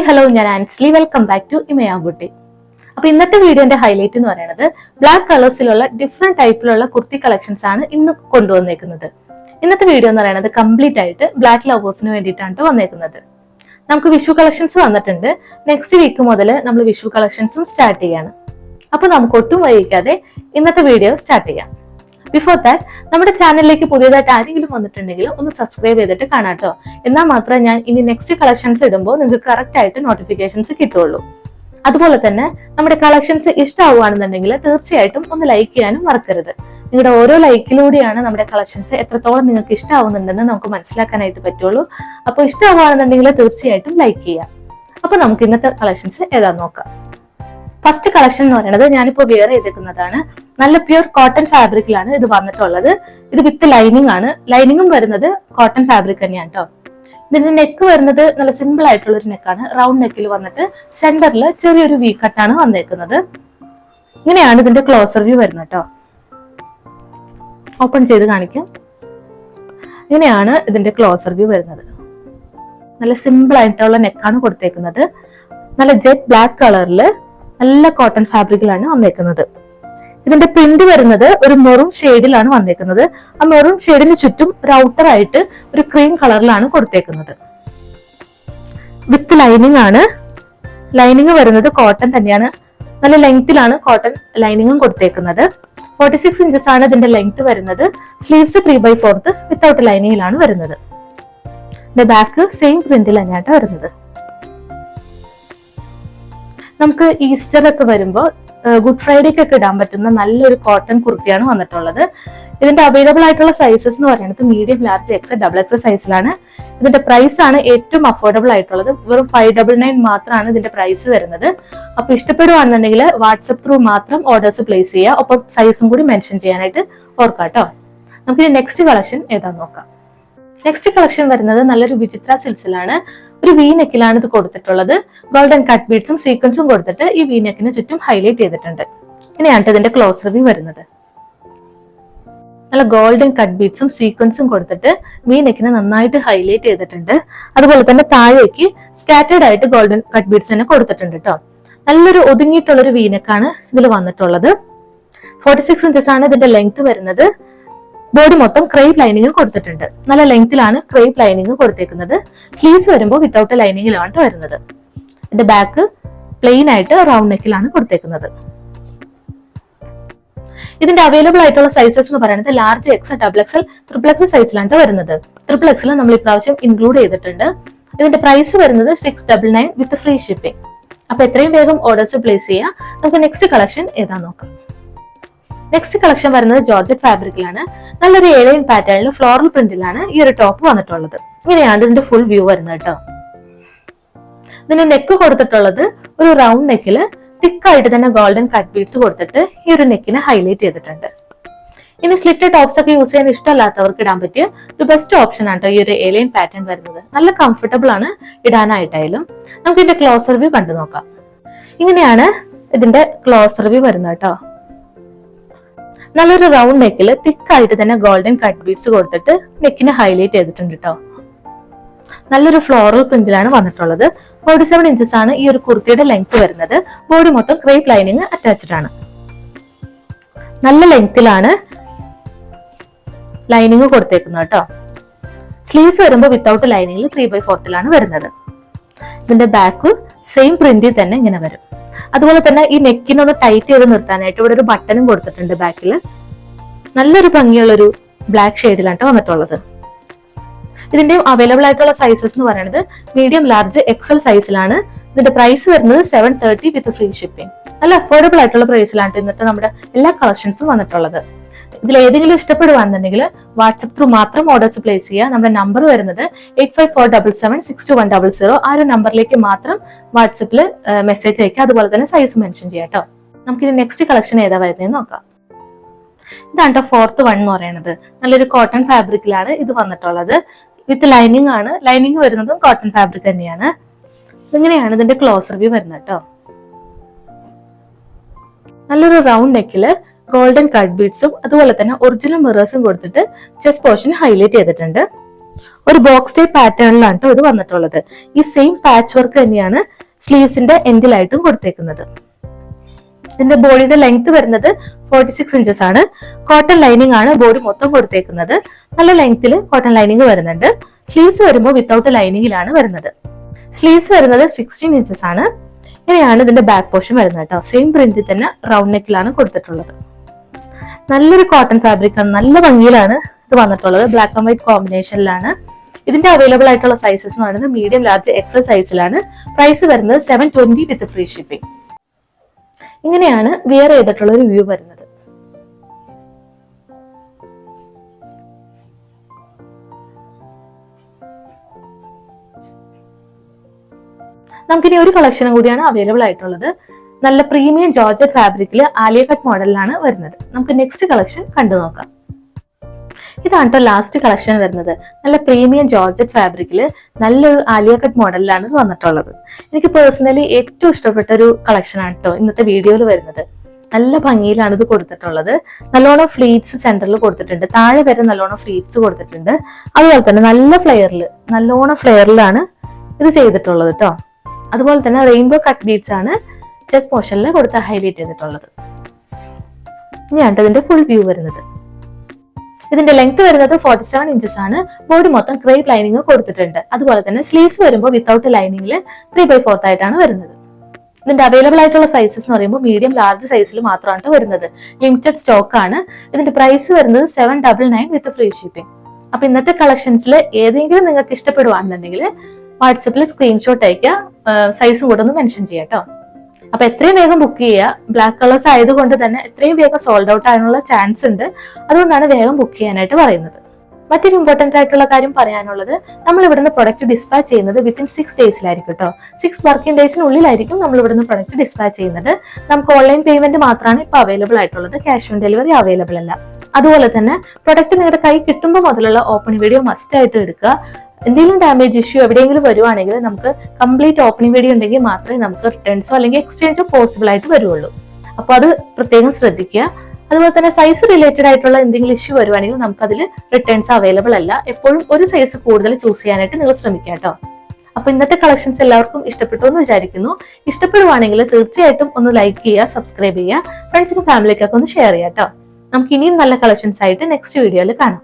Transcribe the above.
Hello, ഞാൻ ആൻസ്ലി. Welcome back to ഇമയ buti. അപ്പൊ ഇന്നത്തെ വീഡിയോന്റെ ഹൈലൈറ്റ് എന്ന് പറയുന്നത് ബ്ലാക്ക് കളേഴ്സിലുള്ള ഡിഫറെന്റ് ടൈപ്പിലുള്ള കുർത്തി കളക്ഷൻസ് ആണ് ഇന്ന് കൊണ്ടുവന്നേക്കുന്നത്. ഇന്നത്തെ വീഡിയോ എന്ന് പറയുന്നത് കംപ്ലീറ്റ് ആയിട്ട് ബ്ലാക്ക് ലവേഴ്സിന് വേണ്ടിയിട്ടാണ് വന്നേക്കുന്നത്. നമുക്ക് വിഷു കളക്ഷൻസ് വന്നിട്ടുണ്ട്. നെക്സ്റ്റ് വീക്ക് മുതൽ നമ്മൾ വിഷു കളക്ഷൻസും സ്റ്റാർട്ട് ചെയ്യാണ്. അപ്പൊ നമുക്ക് ഒട്ടും വൈകിക്കാതെ ഇന്നത്തെ വീഡിയോ സ്റ്റാർട്ട് ചെയ്യാം. ബിഫോർ ദാറ്റ്, നമ്മുടെ ചാനലിലേക്ക് പുതിയതായിട്ട് ആരെങ്കിലും വന്നിട്ടുണ്ടെങ്കിൽ ഒന്ന് സബ്സ്ക്രൈബ് ചെയ്തിട്ട് കാണാട്ടോ. എന്നാൽ മാത്രമേ ഞാൻ ഇനി നെക്സ്റ്റ് കളക്ഷൻസ് ഇടുമ്പോൾ നിങ്ങൾക്ക് കറക്റ്റ് ആയിട്ട് നോട്ടിഫിക്കേഷൻസ് കിട്ടുള്ളൂ. അതുപോലെ തന്നെ നമ്മുടെ കളക്ഷൻസ് ഇഷ്ടമാവുകയാണെന്നുണ്ടെങ്കിൽ തീർച്ചയായിട്ടും ഒന്ന് ലൈക്ക് ചെയ്യാനും മറക്കരുത്. നിങ്ങളുടെ ഓരോ ലൈക്കിലൂടെയാണ് നമ്മുടെ കളക്ഷൻസ് എത്രത്തോളം നിങ്ങൾക്ക് ഇഷ്ടമാവുന്നുണ്ടെന്ന് നമുക്ക് മനസ്സിലാക്കാനായിട്ട് പറ്റുള്ളൂ. അപ്പോൾ ഇഷ്ടമാവുകയാണെന്നുണ്ടെങ്കിൽ തീർച്ചയായിട്ടും ലൈക്ക് ചെയ്യുക. അപ്പൊ നമുക്ക് ഇന്നത്തെ കളക്ഷൻസ് ഏതാന്ന് നോക്കാം. ഫസ്റ്റ് കളക്ഷൻ എന്ന് പറയുന്നത് ഞാനിപ്പോൾ വെയർ ചെയ്തേക്കുന്നതാണ്. നല്ല പ്യൂർ കോട്ടൺ ഫാബ്രിക്കിലാണ് ഇത് വന്നിട്ടുള്ളത്. ഇത് വിത്ത് ലൈനിങ് ആണ്. ലൈനിങ്ങും വരുന്നത് കോട്ടൺ ഫാബ്രിക് തന്നെയാണ് കേട്ടോ. ഇതിന്റെ നെക്ക് വരുന്നത് നല്ല സിമ്പിൾ ആയിട്ടുള്ള ഒരു നെക്കാണ്. റൗണ്ട് നെക്കിൽ വന്നിട്ട് സെന്ററിൽ ചെറിയൊരു വി കട്ടാണ് വന്നേക്കുന്നത്. ഇങ്ങനെയാണ് ഇതിന്റെ ക്ലോസർ വ്യൂ വരുന്നത് കേട്ടോ. ഓപ്പൺ ചെയ്ത് കാണിക്കാം. ഇങ്ങനെയാണ് ഇതിന്റെ ക്ലോസർ വ്യൂ വരുന്നത്. നല്ല സിമ്പിൾ ആയിട്ടുള്ള നെക്കാണ് കൊടുത്തേക്കുന്നത്. നല്ല ജെറ്റ് ബ്ലാക്ക് കളറില് നല്ല കോട്ടൺ ഫാബ്രിക്കിലാണ് വന്നേക്കുന്നത്. ഇതിന്റെ പ്രിന്റ് വരുന്നത് ഒരു മെറൂൺ ഷെയ്ഡിലാണ് വന്നേക്കുന്നത്. ആ മെറൂൺ ഷെയ്ഡിന് ചുറ്റും ഒരു ഔട്ടർ ആയിട്ട് ഒരു ക്രീം കളറിലാണ് കൊടുത്തേക്കുന്നത്. വിത്ത് ലൈനിങ് ആണ്. ലൈനിങ് വരുന്നത് കോട്ടൺ തന്നെയാണ്. നല്ല ലെങ്തിലാണ് കോട്ടൺ ലൈനിങ്ങും കൊടുത്തേക്കുന്നത്. 46 ഇഞ്ചസ് ആണ് ഇതിന്റെ ലെങ്ത് വരുന്നത്. സ്ലീവ്സ് 3/4 വിത്തൗട്ട് ലൈനിങ്ങിലാണ് വരുന്നത്. ഇതിന്റെ ബാക്ക് സെയിം പ്രിന്റിൽ തന്നെയാണ് വരുന്നത്. നമുക്ക് ഈസ്റ്റർ ഒക്കെ വരുമ്പോൾ ഗുഡ് ഫ്രൈഡേക്കൊക്കെ ഇടാൻ പറ്റുന്ന നല്ലൊരു കോട്ടൺ കുർത്തിയാണ് വന്നിട്ടുള്ളത്. ഇതിന്റെ അവൈലബിൾ ആയിട്ടുള്ള സൈസസ് എന്ന് പറയുന്നത് medium, large, X, double X സൈസിലാണ്. ഇതിന്റെ പ്രൈസ് ആണ് ഏറ്റവും അഫോർഡബിൾ ആയിട്ടുള്ളത്. വെറും 599 മാത്രമാണ് ഇതിന്റെ പ്രൈസ് വരുന്നത്. അപ്പൊ ഇഷ്ടപ്പെടുവാണെന്നുണ്ടെങ്കിൽ വാട്സപ്പ് ത്രൂ മാത്രം ഓർഡേഴ്സ് പ്ലേസ് ചെയ്യുക. ഒപ്പം സൈസും കൂടി മെൻഷൻ ചെയ്യാനായിട്ട് ഓർക്കാട്ടോ. നമുക്ക് നെക്സ്റ്റ് കളക്ഷൻ ഏതാന്ന് നോക്കാം. നെക്സ്റ്റ് കളക്ഷൻ വരുന്നത് നല്ലൊരു വിചിത്ര സിൽസിലാണ്. ഒരു വി നെക്കിലാണ് ഇത് കൊടുത്തിട്ടുള്ളത്. ഗോൾഡൻ കട്ട് ബീഡ്സും സീക്വൻസും കൊടുത്തിട്ട് ഈ വി നെക്കിന് ചുറ്റും ഹൈലൈറ്റ് ചെയ്തിട്ടുണ്ട്. ഇങ്ങനെയാണ് ഇതിന്റെ ക്ലോസർ വ്യൂ വരുന്നത്. നല്ല ഗോൾഡൻ കട്ട് ബീഡ്സും സീക്വൻസും കൊടുത്തിട്ട് വി നെക്കിനെ നന്നായിട്ട് ഹൈലൈറ്റ് ചെയ്തിട്ടുണ്ട്. അതുപോലെ തന്നെ താഴേക്ക് സ്കാറ്റേർഡ് ആയിട്ട് ഗോൾഡൻ കട്ട് ബീഡ്സ് തന്നെ കൊടുത്തിട്ടുണ്ട് കേട്ടോ. നല്ലൊരു ഒതുങ്ങിയിട്ടുള്ള ഒരു വി നെക്കാണ് ഇതിൽ വന്നിട്ടുള്ളത്. 46 ഇഞ്ചസ് ആണ് ഇതിന്റെ ലെങ്ത് വരുന്നത്. ബോഡി മൊത്തം ക്രേപ്പ് ലൈനിങ് കൊടുത്തിട്ടുണ്ട്. നല്ല ലെങ്തിലാണ് ക്രേപ്പ് ലൈനിങ് കൊടുത്തേക്കുന്നത്. സ്ലീവ്സ് വരുമ്പോൾ വിത്തൗട്ട് ലൈനിങ്ങിലാണ് വരുന്നത്. ഇതിന്റെ ബാക്ക് പ്ലെയിൻ ആയിട്ട് റൗണ്ട് നെക്കിലാണ് കൊടുത്തേക്കുന്നത്. ഇതിന്റെ അവൈലബിൾ ആയിട്ടുള്ള സൈസസ് എന്ന് പറയുന്നത് large, X, double XL, triple X സൈസിലാണ് വരുന്നത്. ട്രിപ്പിൾ എക്സിൽ നമ്മൾ ഇപ്രാവശ്യം ഇൻക്ലൂഡ് ചെയ്തിട്ടുണ്ട്. ഇതിന്റെ പ്രൈസ് വരുന്നത് 699 വിത്ത് ഫ്രീ ഷിപ്പിംഗ്. അപ്പൊ എത്രയും വേഗം ഓർഡേഴ്സ് പ്ലേസ് ചെയ്യാം. നമുക്ക് നെക്സ്റ്റ് കളക്ഷൻ ഏതാ നോക്കാം. നെക്സ്റ്റ് കളക്ഷൻ വരുന്നത് ജോർജറ്റ് ഫാബ്രിക്കിലാണ്. നല്ലൊരു ഏലിയൻ പാറ്റേണിൽ ഫ്ലോറൽ പ്രിന്റിലാണ് ഈ ഒരു ടോപ്പ് വന്നിട്ടുള്ളത്. ഇങ്ങനെയാണ് ഇതിന്റെ ഫുൾ വ്യൂ വരുന്നത് കേട്ടോ. ഇതിന്റെ നെക്ക് കൊടുത്തിട്ടുള്ളത് ഒരു റൗണ്ട് നെക്കില് തിക്കായിട്ട് തന്നെ ഗോൾഡൻ കട്ട് ബീഡ്സ് കൊടുത്തിട്ട് ഈ ഒരു നെക്കിനെ ഹൈലൈറ്റ് ചെയ്തിട്ടുണ്ട്. ഇനി സ്ലിറ്റ് ടോപ്സ് ഒക്കെ യൂസ് ചെയ്യാൻ ഇഷ്ടമല്ലാത്തവർക്ക് ഇടാൻ പറ്റിയ ഒരു ബെസ്റ്റ് ഓപ്ഷൻ ആണ് ഈ ഒരു ഏലിയൻ പാറ്റേൺ വരുന്നത്. നല്ല കംഫർട്ടബിൾ ആണ് ഇടാനായിട്ടായാലും. നമുക്ക് ഇതിന്റെ ക്ലോസർ വ്യൂ കണ്ടു നോക്കാം. ഇങ്ങനെയാണ് ഇതിന്റെ ക്ലോസർ വ്യൂ വരുന്നത് കേട്ടോ. നല്ലൊരു റൗണ്ട് നെക്കില് തിക്കായിട്ട് തന്നെ ഗോൾഡൻ കട്ട് ബീഡ്സ് കൊടുത്തിട്ട് നെക്കിനെ ഹൈലൈറ്റ് ചെയ്തിട്ടുണ്ട് കേട്ടോ. നല്ലൊരു ഫ്ലോറൽ പ്രിന്റിലാണ് വന്നിട്ടുള്ളത്. 47 ഇഞ്ചസ് ആണ് ഈ ഒരു കുർത്തിയുടെ ലെങ്ത് വരുന്നത്. ബോഡി മൊത്തം ക്രേപ്പ് ലൈനിങ് അറ്റാച്ച്ഡ് ആണ്. നല്ല ലെങ്തിലാണ് ലൈനിങ് കൊടുത്തേക്കുന്നത് കേട്ടോ. സ്ലീവ്സ് വരുമ്പോൾ വിത്തൗട്ട് ലൈനിങ്ങിൽ 3/4 വരുന്നത്. ഇതിന്റെ ബാക്ക് സെയിം പ്രിന്റിൽ തന്നെ ഇങ്ങനെ വരും. അതുപോലെ തന്നെ ഈ നെക്കിനൊന്ന് ടൈറ്റ് ചെയ്ത് നിർത്താനായിട്ട് ഇവിടെ ഒരു ബട്ടണും കൊടുത്തിട്ടുണ്ട് ബാക്കിൽ. നല്ലൊരു ഭംഗിയുള്ള ഒരു ബ്ലാക്ക് ഷെയ്ഡിലാണ് വന്നിട്ടുള്ളത്. ഇതിന്റെ അവൈലബിൾ ആയിട്ടുള്ള സൈസസ് എന്ന് പറയുന്നത് മീഡിയം, ലാർജ്, എക്സൽ സൈസിലാണ്. ഇതിന്റെ പ്രൈസ് വരുന്നത് 730 വിത്ത് ഫ്രീ ഷിപ്പിംഗ്. നല്ല അഫോർഡബിൾ ആയിട്ടുള്ള പ്രൈസിലാണ് ഇന്നത്തെ നമ്മുടെ എല്ലാ കളക്ഷൻസും വന്നിട്ടുള്ളത്. ഇതിൽ ഏതെങ്കിലും ഇഷ്ടപ്പെടുവാണെന്നുണ്ടെങ്കിൽ വാട്സപ്പ് ത്രൂ മാത്രം ഓർഡേഴ്സ് പ്ലേസ് ചെയ്യുക. നമ്മുടെ നമ്പർ വരുന്നത് 8547776210. ആ ഒരു നമ്പറിലേക്ക് മാത്രം വാട്സപ്പിൽ മെസ്സേജ് അയക്കുക. അതുപോലെ തന്നെ സൈസ് മെൻഷൻ ചെയ്യാം കേട്ടോ. നമുക്കിനി നെക്സ്റ്റ് കളക്ഷൻ ഏതാ വരുന്നതെന്ന് നോക്കാം. ഇതാണ് 4th വൺ എന്ന് പറയുന്നത്. നല്ലൊരു കോട്ടൺ ഫാബ്രിക്കിലാണ് ഇത് വന്നിട്ടുള്ളത്. വിത്ത് ലൈനിങ് ആണ്. ലൈനിങ് വരുന്നതും കോട്ടൺ ഫാബ്രിക് തന്നെയാണ്. ഇങ്ങനെയാണ് ഇതിന്റെ ക്ലോസർ വ്യൂ വരുന്നത് കേട്ടോ. നല്ലൊരു റൗണ്ട് നെക്കില് ഗോൾഡൻ കട്ട് ബീഡ്സും അതുപോലെ തന്നെ ഒറിജിനൽ മിറേഴ്സും കൊടുത്തിട്ട് ചെസ്റ്റ് പോർഷൻ ഹൈലൈറ്റ് ചെയ്തിട്ടുണ്ട്. ഒരു ബോക്സ് ടൈപ്പ് പാറ്റേണിലാണ് ഇത് വന്നിട്ടുള്ളത്. ഈ സെയിം പാച്ച് വർക്ക് തന്നെയാണ് സ്ലീവ്സിന്റെ എൻഡിലായിട്ടും കൊടുത്തേക്കുന്നത്. ഇതിന്റെ ബോഡിയുടെ ലെങ്ത് വരുന്നത് 46 ഇഞ്ചസ് ആണ്. കോട്ടൺ ലൈനിങ് ആണ് ബോഡി മൊത്തം കൊടുത്തേക്കുന്നത്. നല്ല ലെങ്ത്തിൽ കോട്ടൺ ലൈനിങ് വരുന്നുണ്ട്. സ്ലീവ്സ് വരുമ്പോൾ വിത്തൗട്ട് ലൈനിങ്ങിലാണ് വരുന്നത്. സ്ലീവ്സ് വരുന്നത് 16 ഇഞ്ചസ് ആണ്. ഇങ്ങനെയാണ് ഇതിന്റെ ബാക്ക് പോർഷൻ വരുന്നത് കേട്ടോ. സെയിം പ്രിന്റിൽ തന്നെ റൗണ്ട് നെക്കിലാണ് കൊടുത്തിട്ടുള്ളത്. നല്ലൊരു കോട്ടൺ ഫാബ്രിക് ആണ്. നല്ല ഭംഗിയിലാണ് ഇത് വന്നിട്ടുള്ളത്. ബ്ലാക്ക് ആൻഡ് വൈറ്റ് കോമ്പിനേഷനിലാണ്. ഇതിന്റെ അവൈലബിൾ ആയിട്ടുള്ള സൈസസ് എന്ന് പറയുന്നത് മീഡിയം, ലാർജ്, എക്സൽ സൈസിലാണ്. പ്രൈസ് വരുന്നത് 720 വിത്ത് ഫ്രീ ഷിപ്പിംഗ്. ഇങ്ങനെയാണ് വിയർ ചെയ്തിട്ടുള്ള ഒരു വ്യൂ വരുന്നത്. നമുക്കിനി ഒരു കളക്ഷനും കൂടിയാണ് അവൈലബിൾ ആയിട്ടുള്ളത്. നല്ല പ്രീമിയം ജോർജറ്റ് ഫാബ്രിക്കിൽ ആലിയ കട്ട് മോഡലിലാണ് വരുന്നത്. നമുക്ക് നെക്സ്റ്റ് കളക്ഷൻ കണ്ടു നോക്കാം. ഇതാണ് കേട്ടോ ലാസ്റ്റ് കളക്ഷൻ വരുന്നത്. നല്ല പ്രീമിയം ജോർജറ്റ് ഫാബ്രിക്കിൽ നല്ലൊരു ആലിയ കട്ട് മോഡലിലാണ് ഇത് വന്നിട്ടുള്ളത്. എനിക്ക് പേഴ്സണലി ഏറ്റവും ഇഷ്ടപ്പെട്ട ഒരു കളക്ഷൻ ആണ് കേട്ടോ ഇന്നത്തെ വീഡിയോയിൽ വരുന്നത്. നല്ല ഭംഗിയിലാണ് ഇത് കൊടുത്തിട്ടുള്ളത്. നല്ലോണം ഫ്ലീറ്റ്സ് സെന്ററിൽ കൊടുത്തിട്ടുണ്ട്. താഴെ വരെ നല്ലോണം ഫ്ലീറ്റ്സ് കൊടുത്തിട്ടുണ്ട്. അതുപോലെ തന്നെ നല്ലോണം ഫ്ലെയറിലാണ് ഇത് ചെയ്തിട്ടുള്ളത് കേട്ടോ. അതുപോലെ തന്നെ റെയിൻബോ കട്ട് ബീഡ്സ് ആണ് ചെസ്റ്റ് പോർഷനിൽ കൊടുത്ത് ഹൈലൈറ്റ് ചെയ്തിട്ടുള്ളത്. ഇനിയാണ് ഇതിന്റെ ഫുൾ വ്യൂ വരുന്നത്. ഇതിന്റെ ലെങ്ത് വരുന്നത് 47 ഇഞ്ചസ് ആണ്. ബോഡി മൊത്തം ക്രേപ്പ് ലൈനിങ് കൊടുത്തിട്ടുണ്ട്. അതുപോലെ തന്നെ സ്ലീവ്സ് വരുമ്പോൾ വിത്തൗട്ട് ലൈനിങ്ങിൽ 3/4 ആയിട്ടാണ് വരുന്നത്. ഇതിന്റെ അവൈലബിൾ ആയിട്ടുള്ള സൈസസ് എന്ന് പറയുമ്പോൾ മീഡിയം, ലാർജ് സൈസിൽ മാത്രമാണ് വരുന്നത്. ലിമിറ്റഡ് സ്റ്റോക്ക് ആണ്. ഇതിന്റെ പ്രൈസ് വരുന്നത് 799 വിത്ത് ഫ്രീ ഷിപ്പിംഗ്. അപ്പൊ ഇന്നത്തെ കളക്ഷൻസിൽ ഏതെങ്കിലും നിങ്ങൾക്ക് ഇഷ്ടപ്പെടുവാണെന്നുണ്ടെങ്കിൽ വാട്സപ്പിൽ സ്ക്രീൻഷോട്ട് അയക്കുക. സൈസും കൂടെ ഒന്ന് മെൻഷൻ ചെയ്യാം കേട്ടോ. അപ്പൊ എത്രയും വേഗം ബുക്ക് ചെയ്യുക. ബ്ലാക്ക് കളേഴ്സ് ആയതുകൊണ്ട് തന്നെ എത്രയും വേഗം സോൾഡ് ഔട്ട് ആകാനുള്ള ചാൻസ് ഉണ്ട്. അതുകൊണ്ടാണ് വേഗം ബുക്ക് ചെയ്യാനായിട്ട് പറയുന്നത്. മറ്റൊരു ഇമ്പോർട്ടന്റ് ആയിട്ടുള്ള കാര്യം പറയാനുള്ളത്, നമ്മൾ ഇവിടുന്ന് പ്രൊഡക്റ്റ് ഡിസ്പാച്ച് ചെയ്യുന്നത് വിത്തിൻ 6 ഡേയ്സിലായിരിക്കും കേട്ടോ. 6 വർക്കിംഗ് ഡേയ്സിനുള്ളിലായിരിക്കും നമ്മൾ ഇവിടുന്ന് പ്രൊഡക്റ്റ് ഡിസ്പാച്ച് ചെയ്യുന്നത്. നമുക്ക് ഓൺലൈൻ പേയ്മെന്റ് മാത്രമാണ് ഇപ്പൊ അവൈലബിൾ ആയിട്ടുള്ളത്. ക്യാഷ് ഓൺ ഡെലിവറി അവൈലബിൾ അല്ല. അതുപോലെ തന്നെ പ്രൊഡക്റ്റ് നിങ്ങളുടെ കൈ കിട്ടുമ്പോൾ മുതലുള്ള ഓപ്പണിംഗ് വീഡിയോ മസ്റ്റ് ആയിട്ട് എടുക്കുക. എന്തെങ്കിലും ഡാമേജ് ഇഷ്യൂ എവിടെയെങ്കിലും വരുവാണെങ്കിൽ നമുക്ക് കംപ്ലീറ്റ് ഓപ്പണിംഗ് വീഡിയോ ഉണ്ടെങ്കിൽ മാത്രമേ നമുക്ക് റിട്ടേൺസോ അല്ലെങ്കിൽ എക്സ്ചേഞ്ചോ പോസിബിൾ ആയിട്ട് വരുള്ളൂ. അപ്പോൾ അത് പ്രത്യേകം ശ്രദ്ധിക്കുക. അതുപോലെ തന്നെ സൈസ് റിലേറ്റഡ് ആയിട്ടുള്ള എന്തെങ്കിലും ഇഷ്യൂ വരുവാണെങ്കിൽ നമുക്ക് അതിൽ റിട്ടേൺസ് അവൈലബിൾ അല്ല. എപ്പോഴും ഒരു സൈസ് കൂടുതൽ ചൂസ് ചെയ്യാനായിട്ട് നിങ്ങൾ ശ്രമിക്കുക കേട്ടോ. അപ്പൊ ഇന്നത്തെ കളക്ഷൻസ് എല്ലാവർക്കും ഇഷ്ടപ്പെട്ടു എന്ന് വിചാരിക്കുന്നു. ഇഷ്ടപ്പെടുവാണെങ്കിൽ തീർച്ചയായിട്ടും ഒന്ന് ലൈക്ക് ചെയ്യുക, സബ്സ്ക്രൈബ് ചെയ്യുക, ഫ്രണ്ട്സിനും ഫാമിലിക്കൊക്കെ ഒന്ന് ഷെയർ ചെയ്യാം കേട്ടോ. നമുക്ക് ഇനിയും നല്ല കളക്ഷൻസ് ആയിട്ട് നെക്സ്റ്റ് വീഡിയോയിൽ കാണാം.